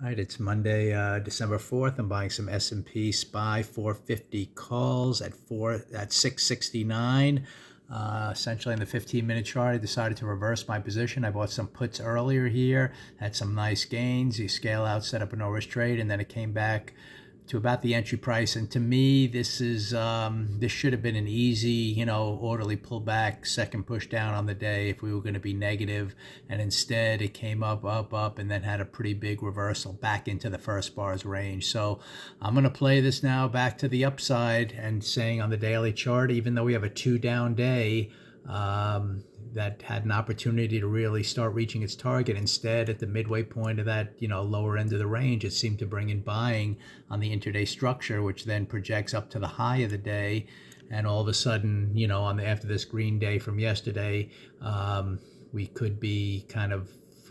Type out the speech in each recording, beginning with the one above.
All right, it's Monday, December 4th. I'm buying some S&P SPY 450 calls at 669. Essentially in the 15-minute chart, I decided to reverse my position. I bought some puts earlier here, had some nice gains. You scale out, set up a no-risk trade, and then it came back to about the entry price. And to me, this should have been an easy, orderly pullback, second push down on the day if we were going to be negative. And instead, it came up, and then had a pretty big reversal back into the first bar's range. So I'm going to play this now back to the upside and saying on the daily chart, even though we have a 2 down day, that had an opportunity to really start reaching its target. Instead, at the midway point of that, lower end of the range, it seemed to bring in buying on the intraday structure, which then projects up to the high of the day. And all of a sudden, after this green day from yesterday, we could be kind of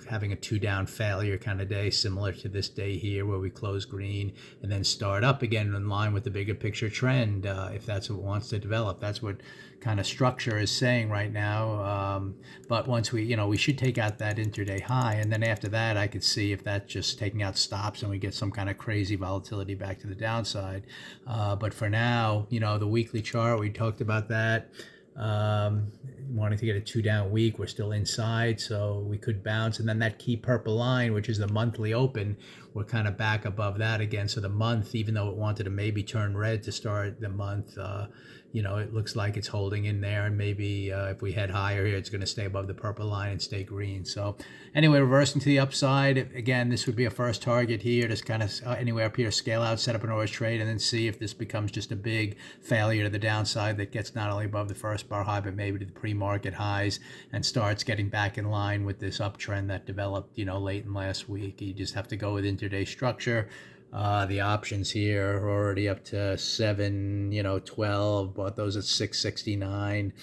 having a 2 down failure kind of day, similar to this day here where we close green and then start up again in line with the bigger picture trend, if that's what wants to develop. That's what kind of structure is saying right now. But once we should take out that intraday high, and then after that I could see if that's just taking out stops and we get some kind of crazy volatility back to the downside. But for now, the weekly chart, we talked about that. Wanting to get a 2 down week, we're still inside, so we could bounce. And then that key purple line, which is the monthly open, we're kind of back above that again. So the month, even though it wanted to maybe turn red to start the month, it looks like it's holding in there. And maybe if we head higher here, it's going to stay above the purple line and stay green. So anyway, reversing to the upside, again, this would be a first target here, just kind of anywhere up here, scale out, set up an order trade, and then see if this becomes just a big failure to the downside that gets not only above the first bar high, but maybe to the pre-market highs and starts getting back in line with this uptrend that developed, late in last week. You just have to go with intraday structure. The options here are already up to 7, 12, bought those at 669.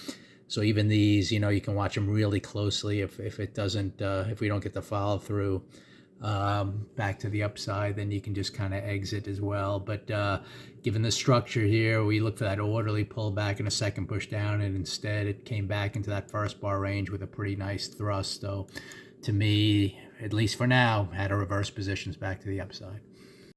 So even these, you can watch them really closely. If it doesn't, if we don't get the follow through back to the upside, then you can just kind of exit as well. But given the structure here, we look for that orderly pullback and a second push down, and instead it came back into that first bar range with a pretty nice thrust. So to me, at least for now, had a reverse positions back to the upside.